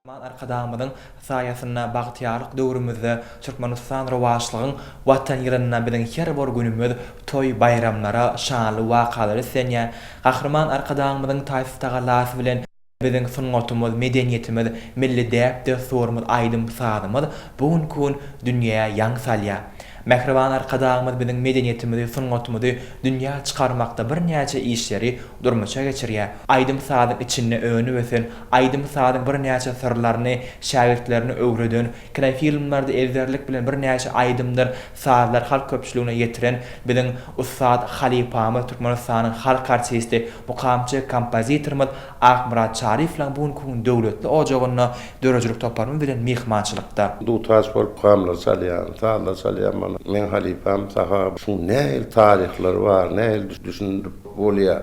Arkadaşımyzyň saýasyna bagtyarlyk döwrümizde Türkmenistan rowaçlygyň watan ýerine bilen her bir günümiz toý bayramlara, şanly wakalary senýär. Gahrman arkadaşymyzyň taýsy lasy bilen biziň sungatymyz, medeniýetimiz, milli däp, desturymyz, aýdym sadymyz bugun gün dünýäge ýaňy salýar. Mehriban arkadaşymyz biziň medeniýetimizi, sungatymyzy dünýäge çykarmakda bir näçe işleri durmuşa geçirýär. Aýdym sadyň içinde öňü wesen, aýdym sadyň bir näçe sirlerini, şähertlerini öwreden, kino filmlerde ezberlik bilen bir näçe aýdymdyr saatlar halk köpçüligine ýetiren biziň ustad Halipamy Türkmenistanyň halk artisti, mukamçy kompozitorymyz Akmurat Şariflaň bugun döwletli ojagyna dörejilik toparmy bilen mihmançylykda. Dutaş bolup gamlar salýan, taýlar salýan. Men Halipam saha şu näil tarihler var, näil düşünüp bolýar.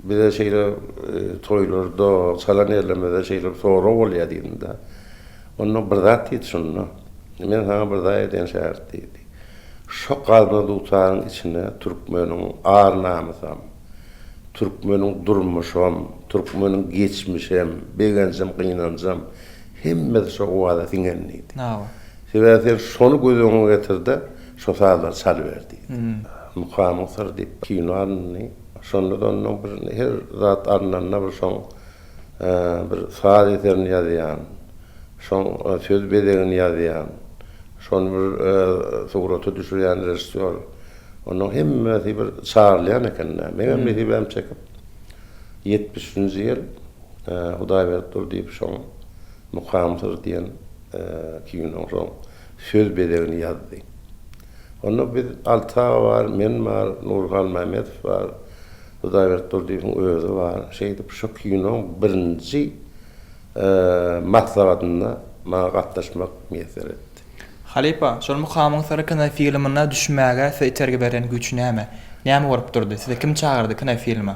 Bir de şeyler toylarda, salan yerlemede şeyler sonra bolýar diýinde. Onu bir zat ýetşinno. Men sana bir zat eden şärt diýdi. Şu galma dutaryň içine türkmeniň ar namysam, türkmeniň durmuşam, türkmeniň geçmişem, begenjem, gynanjam, hemme şu wada diňenlidi. Nawa. Sebäpler şonu gözüňe getirdi, şo saatlar salyberdi. Mukamyň sır diýip kinoany, şondan bir her zat arnanna bir şoň bir saat eterini ýazýan, şoň söz bedegini ýazýan, şonu bir suguraty düşürýän rejissor. Onuň hemmesi bir çağırlayan ekenler. Men bilýän çekip 70-nji ýyl Hudaýberdi diýip şoň Mukamyň sır diýen kinoň söz bedegini ýazdy. Onu bir Alta var, men var, Nurhan Mehmet var, Hudaýberdi diýiň özü var. Şeýdip şu kinoň birinji maksadyna maňa gatnaşmak meýser etdi. Halipa, şol mukamyň sary kino filmine düşmäge itergi beren güç näme? Näme borup durdy? Size kim çağırdy kino filme?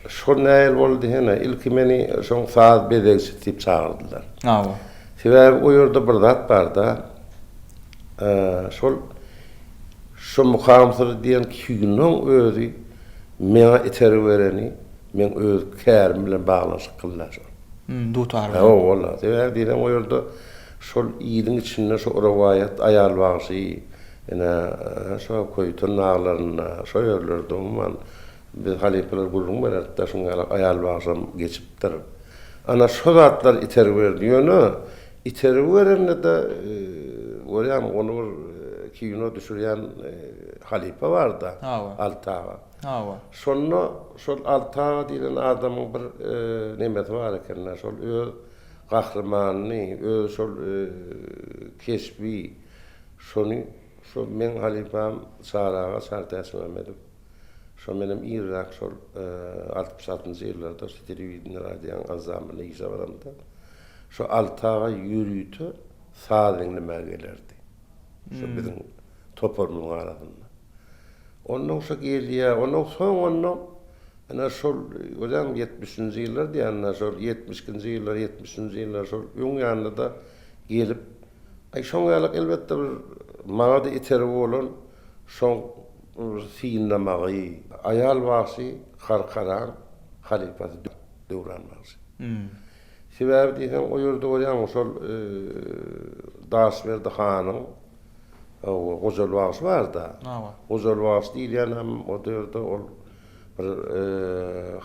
Şol näil boldy hene, ilki meni şoň saat bedegisi diýip çağırdylar. Nawa. Sebäbi o ýerde bir zat bar da, şu mukamsyr diýen kinoň özü meňe iter bereni, men öz kärim bilen baglaşyk kıllar. Dutar. O walla, sebäbi diýen o ýerde şol ýylyň içinde şu rewayat aýal bagyşy, ene şu koýtun naglaryna, şu ýerlerde umman biz halipeler gurrun berdi, şoňa aýal bagyşam geçipdir. Ana şu zatlar iter berdi ýöne, iter berende de oryan onu kino düşürýän Halipa var da, Altawa. Hawa. Şonu şol Altawa diýen adamyň bir nemeti var eken, şol öz gahrymanyny, öz şol kesbi, şonu şu men Halipam Saraga Sartas Mehmedow. Şu menem Irak şol 66-njy ýyllarda telewizion radioň azamyny ýyşabaranda. Şu Altawa ýürüýdi, sadyňy mägelerdi. Şu biziň toparmyň arasynda. Onuň şu gelýär, onuň soňundan ana şol ölen 70-nji ýyllar diýenler, şol 70-nji ýyllar, 70-nji ýyllar şol ýoň ýanynda gelip, şoňalyk elbetde bir maňa da iter bolan şoň sinemagy, aýal bagy, karkaran, halifasy döwranmagy. Sebäbi diýen o ýerde bolýan şol Daşberdi hanyň Gozal bagy bar da. Gozal bagy diýen hem o ýerde ol bir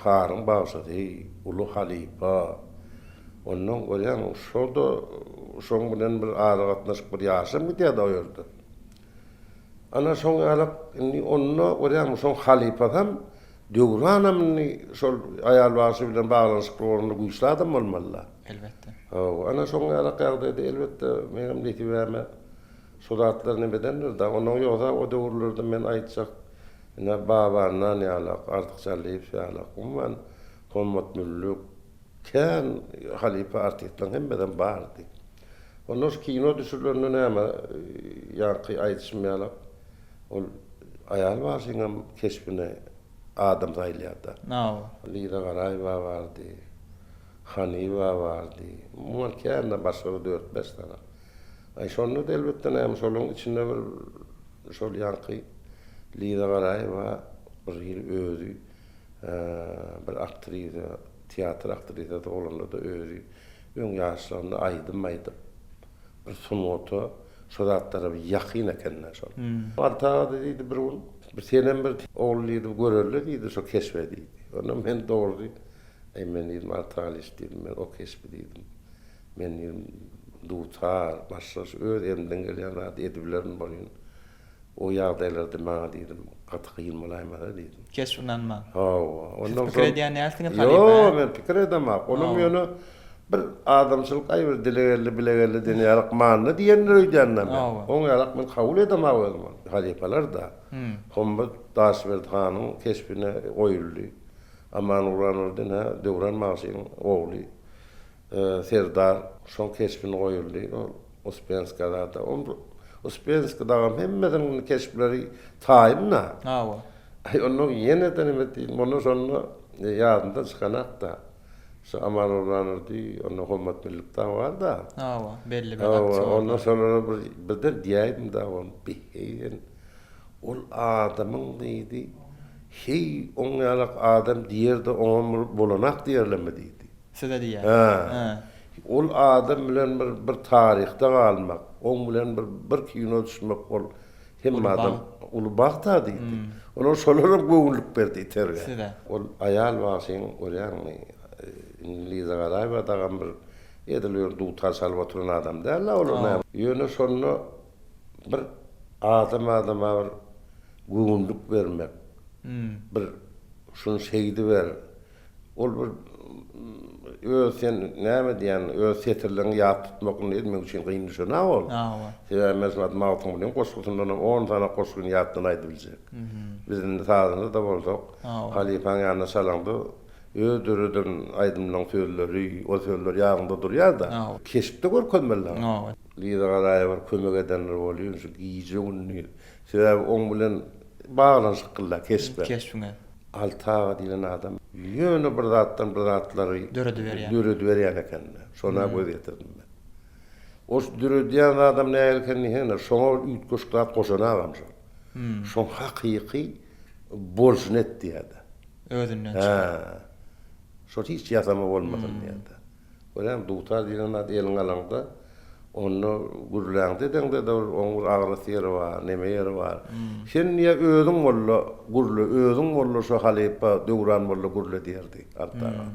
harym bagy, ulu halifa. Onuň bolýan şoda şoň bilen bir ara gatnaşyp bir ýaşam gidýärdi o ýerde. Ana şoň alyp onu bolýan şoň halifa hem döwranamny şol aýal bagy bilen baglanşyk bolany güýçlädim bolmaly. Elbetde. Ana şoň alyp ýagdaýda elbetde meňem diýipme suratlar nemedendir da onuň ýogsa o döwürlerde men aýtjak ene babana ne alaq artykçalyp ýalaq umman hommat müllük kän halifa artistlaň hemmeden bardy. Onuň kino düşürlerine näme ýaky aýtışmaýalak ol aýal bagynyň keşbine adam saýlýarda. Nawa. Lida Garaýba bardy. Haniwa bardy. Muňa kän başga 4-5 tane. Şonu da elbetde näme şoluň içinde bir şol ýaky Lida Garaýba bir özü bir aktrisa, teatr aktrisa da bolanda da özü Ön ýaşlarynda aýdym. Bir sunuwata şu zatlara bir ýakyn ekenler şol. Arta diýdi bir gün, bir senen bir oğullydy görerler diýdi, şo keşfedi. Ona men dogry, men diýdim arta işledim, men o keşfi diýdim. Men diýdim dutar, başlaş öz elimden gelýän zat ediplerin bolýan. O ýagdaýlarda maňa diýdim, gaty kıyılmalayma diýdim. Keşfinanma. Ondan Pikir edýän näsiňe Yo, men pikir edemem. Onun ýöne bir adamçylyk aýbyr dilegelli denýärlik manyny diýenler öýdänler. Oň ýarak men kabul edemem özüm. Halifalar da. Homma Daşbert hanyň keşfine oýuldy. Aman Uranurdan Döwran Masyň ogly Serdar şol keşfine oýuldy. Ospenskada da. Ospenskada hemmeden keşfleri taýymna. Onu ýene-de nime diýdim, onu şonu ýadymda çykanak da. Şu Aman Uranurdy, onu hormat birlikden var da. Belli bir akçy. Ondan sonra bir de diýdim da onu beýen. Ol adamyň diýdi, hey oň ýalak adam diýerde oňa bolanak diýerlermi diýdi. Size diýär. Ol adam bilen bir taryhda galmak, oň bilen bir kino düşmek ol. Hem adam ulubaqta diýdi. Onu şolara göwünlük berdi terge. Ol aýal wasyň orýany İngilizce garaýba dagam bir ediliyor dutar salwa turan adam derler olana. Ýöne şonu bir adama bir göwünlük bermek. Bir şunu şeýdi ber. Ol bir sen näme diýen öz setirlerini ýap tutmakyny etmek üçin gynýşana ol. Sebäbi mesela mawtyň bilen goşgusyndan 10 tane goşgun ýatdan aýdyp biljek. Biziň taýyny da bolsak, halifaň ýanyna salandy. Ödürüdün aydımlan sözleri, o sözler ýagynda durýar da. Keşipde görkenmeler. Lider garaýa kömek edenler bolýar, şu giýje ünni. Sebäbi oň bilen baglanşyk kıllar keşipde. Altağa diýen adam ýöne bir zatdan bir zatlary döredi berýär ekenler. Şona göz ýetirdim ben. O dörediýän adam näme ekenini şoňa üýtgeşler goşanagam şol. Şoň hakyky borjun etdi ýa-da. Özünden Şol hiç ýasama bolmadym ýa-da. Olam dutar diýen ad eliň alanda onu gurlaňdy deňde de oňur agrasy ýeri bar, neme ýeri bar. Sen niýe özüň bolla gurlu, özüň bolla şo halipa Döwran bolla gurlu diýerdi artaga.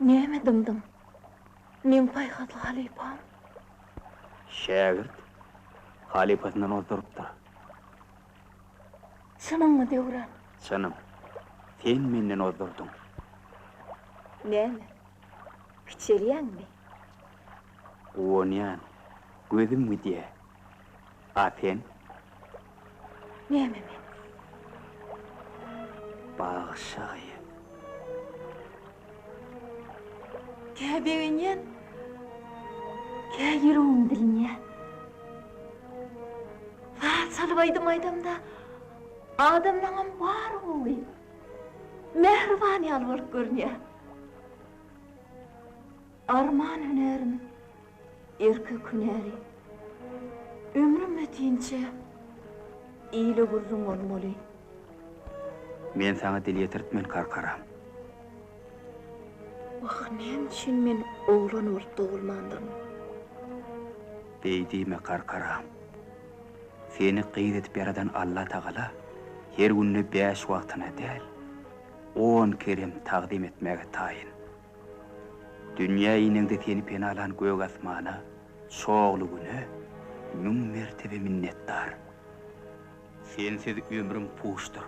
Näme dymdym? Men payqatlı halipam. Şagirt halifasından ozdurupdyr. Şununmu döwren? Sanım, sen menden ozdurdun. Näme? Piçeriýänmi? Onyan, gözüm mi diye. Afen, Näme men? bağışayı. Käbegenýän. Kä ýüregim dilinýän. Faat salyp aýdym-aýdymda adamlaňam bar gowy. Mehriban ýalwaryp görnýär. Arman hünerim, erkek hüneri. Ömrüm ötýünçe ýyly gurrun bolmaly. Men sana dil yetirtmen karkaram. Näme üçin men oglan urtda bolmandyň? Beýdime karkaram. Seni qyýdetip yaradan Allah Taala her günni 5 wagtyna däl 10 kerem taqdim etmäge taýyn. Dünýä ýyningde seni pena alan gök asmana şogly güne mün mertebe minnetdar. Sensiz ömrüm puşdur.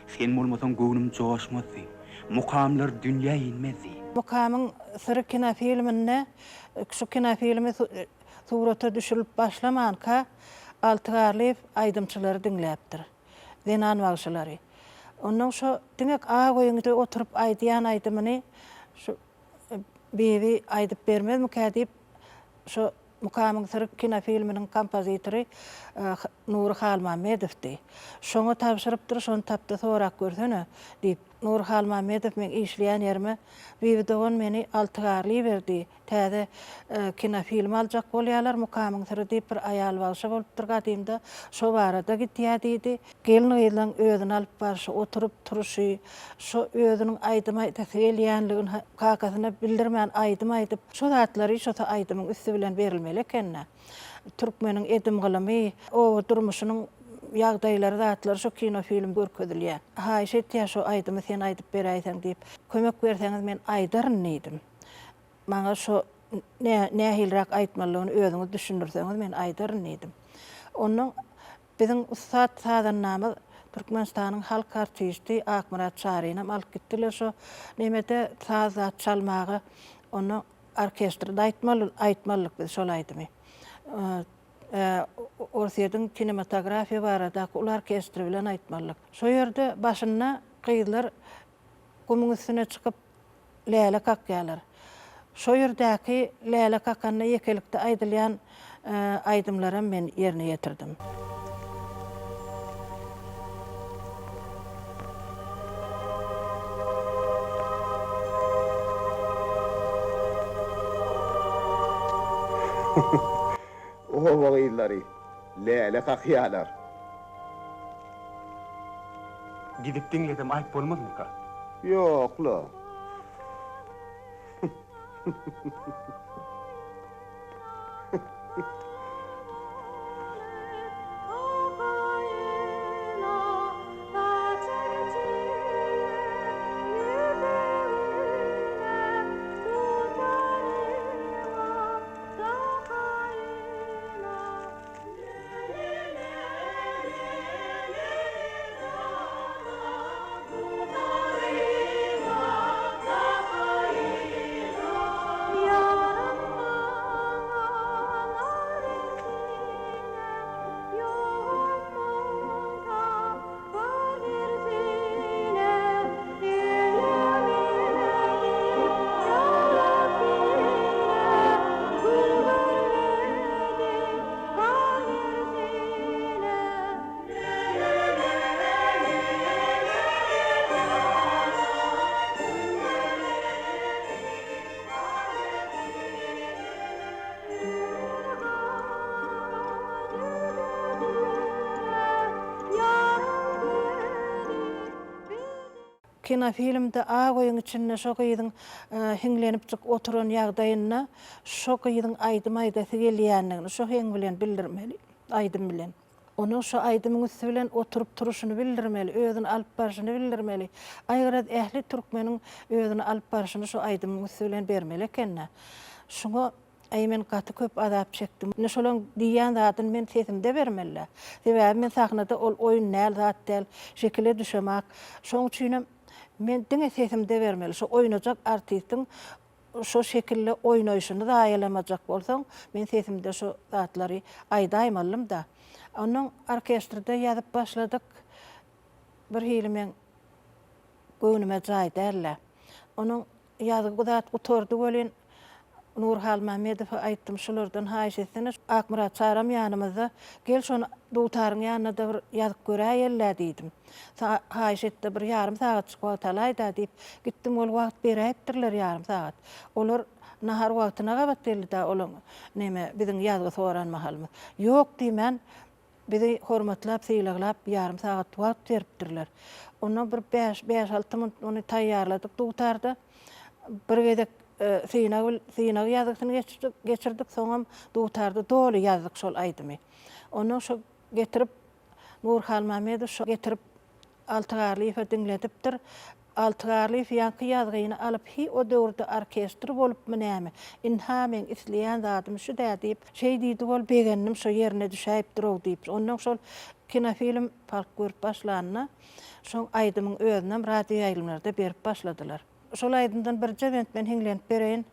Sen bolmasaň göwnüm joşmasy, mukamlar dünýä ýynmezi. Mukamın sırı kina filminde, şu kina filmi surata düşürüp başlamanka altıgarlayıp aydımçıları dinleyiptir. Zenan vağışıları. Ondan şu demek ağa koyunca oturup aydiyan aydımını şu bevi aydıp vermez mi deyip şu Mukamın sırı kina filminin kompozitörü Nur Halmamedov'di. Şonu tapşırıptır, şonu tapdı sorak görsünü deyip Nur Halmamedov men işleyen yerime bevi doğun meni altıgarlı verdi. Täze kina film aljak bolýarlar Mukamın sırı deyip bir ayal vağışı bolup durgadymda şo barada gitýär diýdi. Gelin ýylan özüni alıp barşy oturup turuşy, şo özüniň aýdyma täsirleýänligini kakasyna bildirmän aýdym aýdyp, şo zatlary şo aýdymyň üstü bilen berilmeli ekenne. Türkmeniň edim gylymy, o durmuşynyň ýagdaýlary zatlary şo kino film görkezilýär. Ha, şeýtýär şo aýdymy sen aýdyp beräýsen diýip, kömek berseňiz men aýdaryn diýdim. Maňa şo nähilrak aýtmalygyny özüňiz düşünürseňiz men aýdaryn diýdim. Onuň biziň ustad sadannamy Türkmenistanyň halk artisti Akmurat Çarynam alyp gitdiler şo nemede sazat çalmagy onu orkestrda aýtmalyk biz şol aýdymy. Orsiýadyň kinematografiýa barada ul orkestri bilen aýtmalyk. Şo ýerde başyna gyýdylar gumyň üstüne çykyp läle kakýarlar. Şo ýerdäki läle kakanyna ýekelikde aýdylýan aýdymlara men ýerine ýetirdim. O wagylary läle kakýarlar. Gidip dinledim ayıp bolmaz mı ka? Ýokla. Kina filmde ağoyun içinde şo gyýdyň hiňlenip çyk oturan ýagdaýyna şo gyýdyň aýdym aýdasy gelýänligini şo heň bilen bildirmeli, aýdym bilen. Onu şo aýdymyň üstü bilen oturup turuşyny bildirmeli, özüni alyp barşyny bildirmeli. Aýgyrat ähli türkmeniň özüni alyp barşyny şo aýdymyň üstü bilen bermeli ekenne. Şuňa men gaty köp azap çekdim. Ne şolan diýen zatyn men sesimde bermelle. Sebäbi men sahnada ol oýun näl zat del, şekile düşemek. Şoň üçin men diňe sesimde bermeli. Şo oýnajak artistin şo şekilde oýnaýşyny da aýalamajak bolsaň, men sesimde şo zatlary aýdaýmalym da. Onuň orkestrda ýazyp başladyk. Bir hili men göwnüme jaý derler. Onuň ýazygy zat oturdy bolen Nurhal Mehmedow aýtdym şolardan haýyş etseniz, Akmurat çaram ýanymyzda, gel şonu dugtaryň ýanyna da bir ýazyk göräýeller diýdim. Haýyş etdi, bir ýarym sagat çykyp talaýda diýip gitdim, ol wagt beräýipdirler ýarym sagat. Olar nahar wagtyna gabat geldi olaň neme biziň ýazygy soran mahalymyz. Ýok diýmen, bizi hormatlap, syýlaglap ýarym sagat wagt beripdirler. Onu bir 5-6 minut onu taýýarladyk dugtarda. Bir gedek Synaw ýazygyny geçirdik, soňam dugtarda doly ýazdyk şol aýdymy. Onu şo getirip Nurhal Mehmedow şo getirip Altygarlyfa diňledipdir. Altygarlyf ýanky ýazgyny alyp o döwürde orkestr bolup näme inhamen isleýän zatym şu da diýip şey diýdi, bol begendim şo ýerine düşäýip durýar diýip. Ondan şol kinofilm park görüp başlanyna şoň aýdymyň özünem radio ýaýlymlarda berip başladylar. Şol aýdymdan bir jewent men hiňlenip bereýin.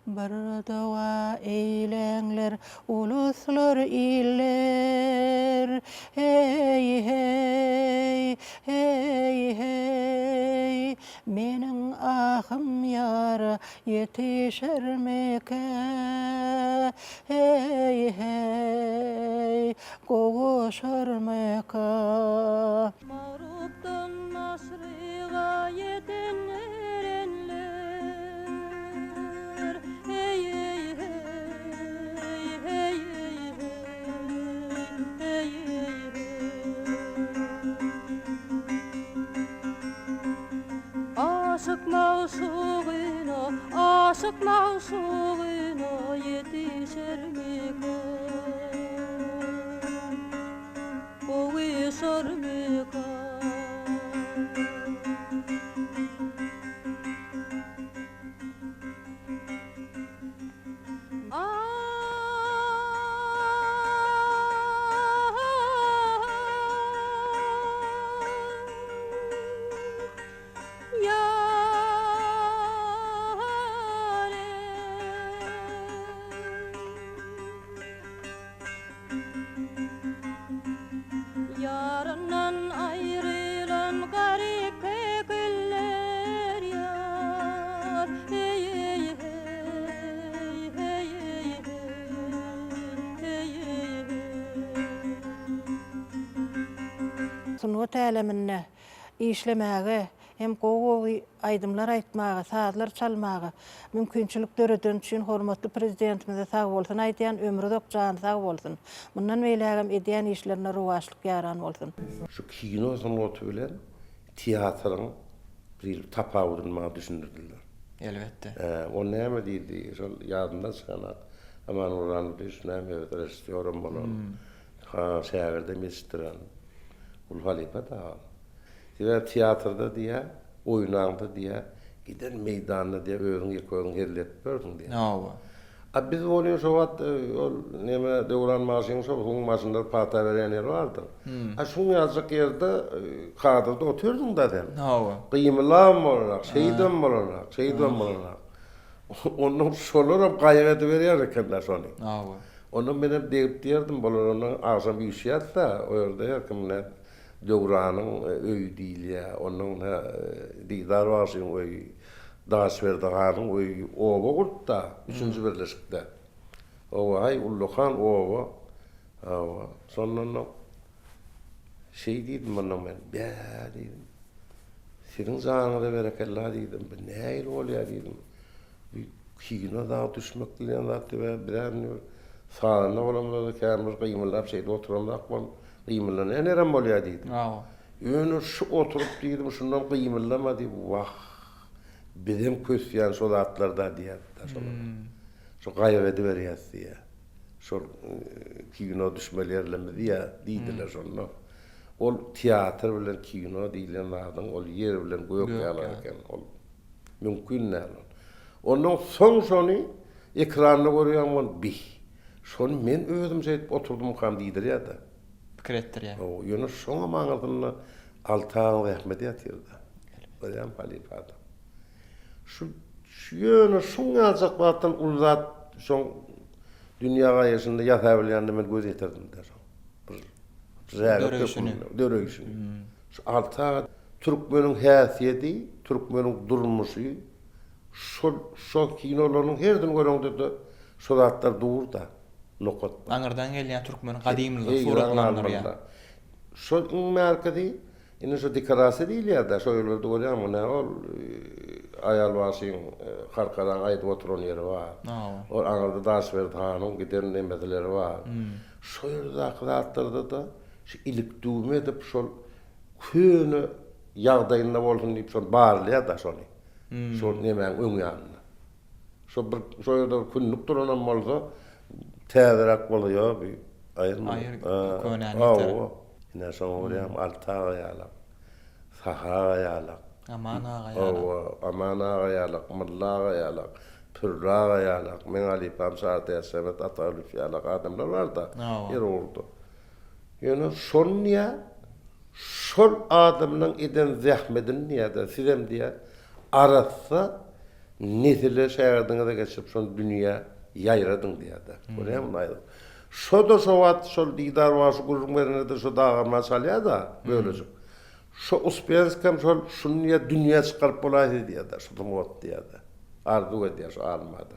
Bir dawa eýleňler, uluslar iller, hey hey, hey hey, meniň ahym ýara ýetişermeke, hey hey, goşarmeka. Mağrupdan Nasriga yeten erenler, hey hey hey, hey hey, hey Aşık mağsuğuna yetişermeka, boğuşarmeka. Yarından ayrılan garip pekiller yar, hey hey hey, hey hey, hey hey. Sunu täleminne işlemäge hem gowy aýdymlar aýtmaga, sazlar çalmaga mümkinçilik döredän üçin hormatly prezidentimize sag bolsun aýdýan ömrü dokjan sag bolsun. Mundan beýlegem edýän işlerine rowaşlyk ýaran bolsun. Şu kino sanaty bilen teatryň bir tapawudyny düşündirdiler. Elbette. O näme diýdi? Şol ýadymda çykan aman uran düşünäme rejissörum bolan. Şäherde mistran. Ul halipa da. Teatrda diýe, oýnanda diýe, giden meýdanda diýe özüň ýeköň herletip berdiň diýe. Nawa. Biz bolýan şo wagt ol näme döwran maşyny şo huň maşynda pata beren ýer bardy. Şo ýazık ýerde kadrda oturdum da den. Nawa. Gymylam bolar, şeýdem bolar. Onu şolara gaýret berýär ekenler şonu. Nawa. Onu men hep diýip diýerdim bolar, onu agşam ýüşýärdi, o ýerde ýerkimler Döwranyň öýü diýilýär, onuň diýdar başyň öýü, daşberdagaryň öýü, oba gurtda, 3-nji birleşikde. Oba ay Ulluhan oba. Awa, sonunda şey diýdim bana men, "Bä" diýdim. "Seniň janyňa berekeller" diýdim. "Näil bolýar" diýdim. "Bir kino da düşmek bilen zat bilen sağına bolamda kämer gymylap şeýde oturandak bol. Gymylan nerem bolýar diýdim. Öňe şu oturup diýdim, şundan gymylama diýip, "Wah, bizim kösýän şol atlarda" diýär. Şu gaýrety berýär diýär. Şol kino düşmelerle diýär, diýdiler şonu. ol teatr bilen kino diýilen adam ol yer bilen göýük ýalar eken ol mümkin näme. Onun soň şonu ekranda görýän bi. Şonu men özüm şeýip oturdum kam diýdir ýa-da. Pikir etdir ýa. O ýöne şoňa maňyzyny altan rahmet ýatyrdy. Bolýan palifada. Şu ýöne şoňa ajak wagtdan uzat şoň dünýäge ýaşynda ýata bilýände men göz ýetirdim der. Döröýüşini. Şu alta Türkmeniň häsiýeti, Türkmeniň durmuşy, şo kinolaryň herden görüňde de şo zatlar durda. Nokat. Aňyrdan gelýän türkmen gadymlygy suratlandyr ýa. Şo merkezi ine şo dekorasiýa diýilýär-de, şo ýerde görýän muna ol aýal başyň harkadan aýdyp oturan ýeri bar. O aňyrda daş berdi hanyň giden nemeleri bar. Şo ýerde zatlarda da şu ilikdüme edip şol köne ýagdaýynda bolsun diýip şol barlýar da şonu. Şol nemäň öňýände. Şo ýerde künnük duran bolsa täzerak bolýar bir aýyrma. Könälikler. Ine şoň bolýar alta ýalar. Saha ýalar. Amana ýalar. Amana ýalar, mulla ýalar. Pürra ýalar. Men alipam saate sebet atalif ýalar adamlar bar da. Yer oldu. Ýöne şonňa şol adamyň eden zähmedini ýa-da sizem diýe arasa nesile şäherdiňe geçip şol dünýä ýaýradyň diýär-de. Görýärmi aýdy? Şo da şo wagt şol diýdar waşy gurulmagynda da şo daga masalya da böylece. Şo Uspenskam şol şunňa dünýä çykaryp bolaýdy diýär-de, şo da mowat diýär-de. Arzu edýär şo almady.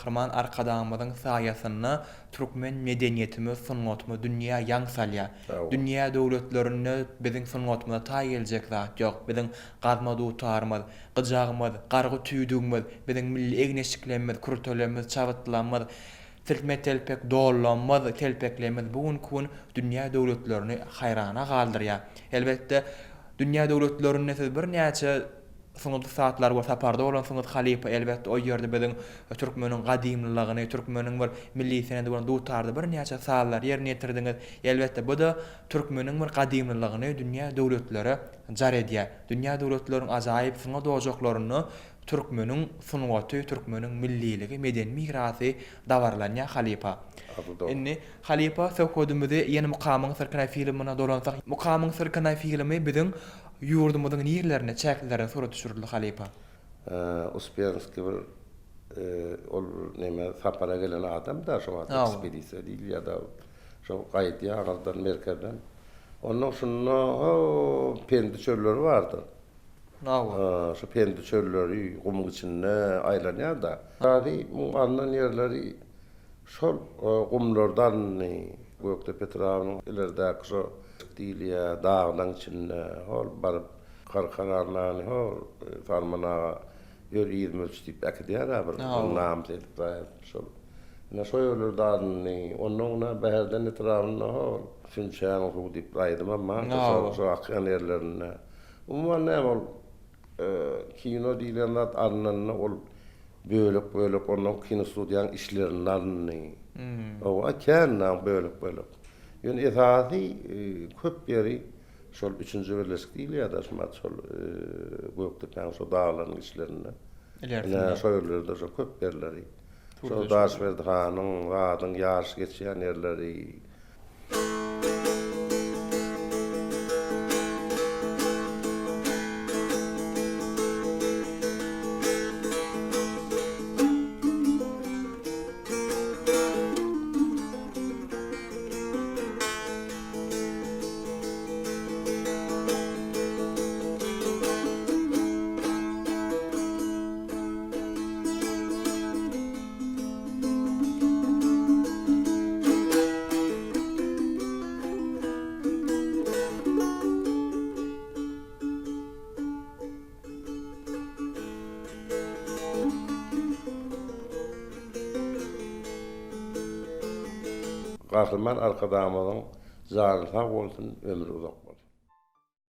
Kahraman arkadamyzyň saýasyny türkmen medeniýetimiz, sungatmy dünýä ýaňsalýa. Dünýä döwletlerine biziň sungatmyza taý geljek zat ýok. Biziň gazma dutarmyz, gyjagymyz, gargy tüýdügimiz, biziň milli egneşiklerimiz, kurtolarymyz, çabytlarymyz, tilme telpek dollanmaz, telpeklerimiz bugün kun dünýä döwletlerini hayrana galdyrýar. Elbetde dünýä döwletlerine siz bir näçe Soňra saatlar we saparda bolan soňra halipa elbetde o ýerde biziň türkmeniň gadymlylygyny, türkmeniň bir milli senedi bolan dutardy bir näçe sallar ýerine ýetirdiňiz. Elbetde bu da türkmeniň bir gadymlylygyny dünýä döwletlere jar edýär. Dünýä döwletleriň ajaýyp suňa dojaklaryny türkmeniň sunuwaty, türkmeniň milliligi, medeni mirasy dawarlanýar halipa. Inni halipa söwkedimizi ýene mukamyň sırkına filmine dolansak, mukamyň sırkına filmi biziň ýurdumyzyň ýerlerine, çäklerine surat düşürildi halipa. Uspensky bir ol näme sapara gelen adam da şo ekspedisiýa diýil ýa-da şo gaýdy ýagardan merkezden. Ondan şunna pendi çölleri vardı. Şu pendi çölleri gumuk içinde aylanýar da. Hadi bu andan yerleri şol gumlardan Göktepe tarafının ilerideki şu diýilýär dağlaryň içinde hol baryp karkarlarlaryny hol farmana ýör 20 ölçüp äkidýär bir nam edip şol. Ne şoýlardan onuňna bäherden etrafyna hol şunçan diýip aýdym amma şo akyan yerlerine. Umman näme ol kino diýilen zat annyny ol bölük onuň kino studiýanyň işlerini o akyanna bölük. Ýöne esasy köp ýeri şol 3-nji birleşik diýil ýa-da şol Göktepeň şo dağlaryň işlerine. Ene şoýlerde şo köp ýerleri. Şo Daşberdhanyň, wadyň ýarş geçýän ýerleri. Gahrman arkadamyň zanyny sag bolsun, ömrü uzak